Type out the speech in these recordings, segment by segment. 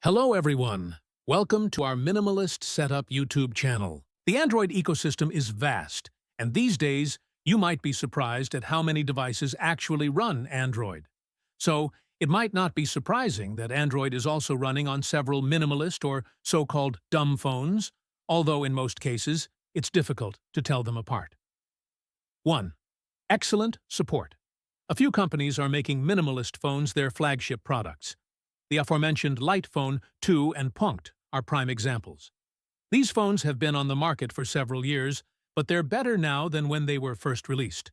Hello everyone. Welcome to our Minimalist Setup YouTube channel. The Android ecosystem is vast, and these days you might be surprised at how many devices actually run Android. So, it might not be surprising that Android is also running on several minimalist or so-called dumb phones, although in most cases it's difficult to tell them apart. 1. Excellent support. A few companies are making minimalist phones their flagship products. The aforementioned Light Phone 2 and Punkt are prime examples. These phones have been on the market for several years, but they're better now than when they were first released.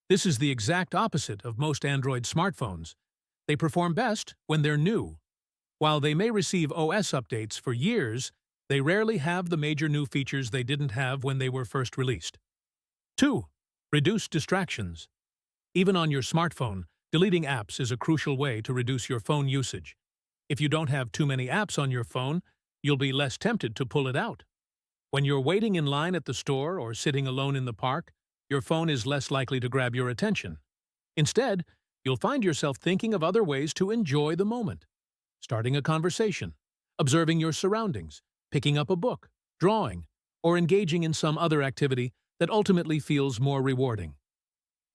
This is the exact opposite of most Android smartphones. They perform best when they're new. While they may receive OS updates for years, they rarely have the major new features they didn't have when they were first released. 2. Reduce distractions. Even on your smartphone, deleting apps is a crucial way to reduce your phone usage. If you don't have too many apps on your phone, you'll be less tempted to pull it out. When you're waiting in line at the store or sitting alone in the park, your phone is less likely to grab your attention. Instead, you'll find yourself thinking of other ways to enjoy the moment. Starting a conversation, observing your surroundings, picking up a book, drawing, or engaging in some other activity that ultimately feels more rewarding.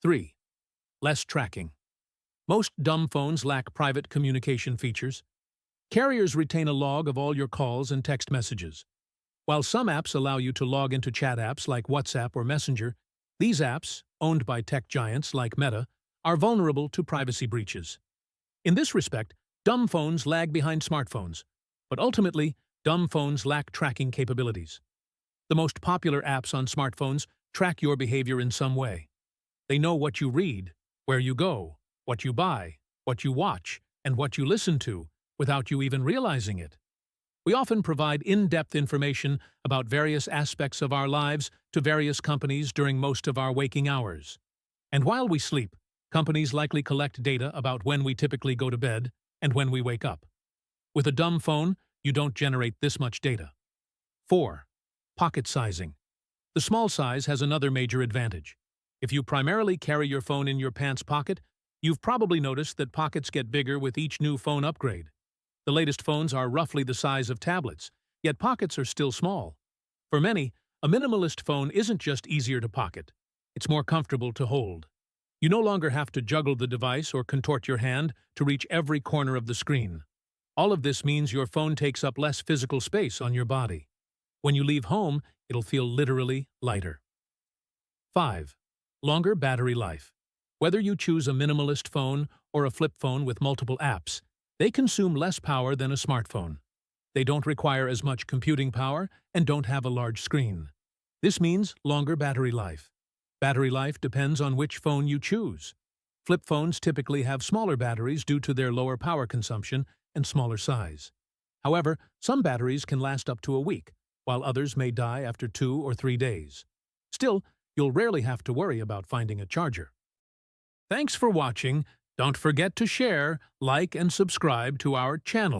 3. Less tracking. Most dumb phones lack private communication features. Carriers retain a log of all your calls and text messages. While some apps allow you to log into chat apps like WhatsApp or Messenger, these apps, owned by tech giants like Meta, are vulnerable to privacy breaches. In this respect, dumb phones lag behind smartphones, but ultimately, dumb phones lack tracking capabilities. The most popular apps on smartphones track your behavior in some way. They know what you read, where you go, what you buy, what you watch, and what you listen to, without you even realizing it. We often provide in-depth information about various aspects of our lives to various companies during most of our waking hours. And while we sleep, companies likely collect data about when we typically go to bed and when we wake up. With a dumb phone, you don't generate this much data. 4. Pocket sizing. The small size has another major advantage. If you primarily carry your phone in your pants pocket, you've probably noticed that pockets get bigger with each new phone upgrade. The latest phones are roughly the size of tablets, yet pockets are still small. For many, a minimalist phone isn't just easier to pocket. It's more comfortable to hold. You no longer have to juggle the device or contort your hand to reach every corner of the screen. All of this means your phone takes up less physical space on your body. When you leave home, it'll feel literally lighter. 5. Longer battery life. Whether you choose a minimalist phone or a flip phone with multiple apps, they consume less power than a smartphone. They don't require as much computing power and don't have a large screen. This means longer battery life. Battery life depends on which phone you choose. Flip phones typically have smaller batteries due to their lower power consumption and smaller size. However, some batteries can last up to a week, while others may die after 2 or 3 days. Still, you'll rarely have to worry about finding a charger. Thanks for watching. Don't forget to share, like, and subscribe to our channel.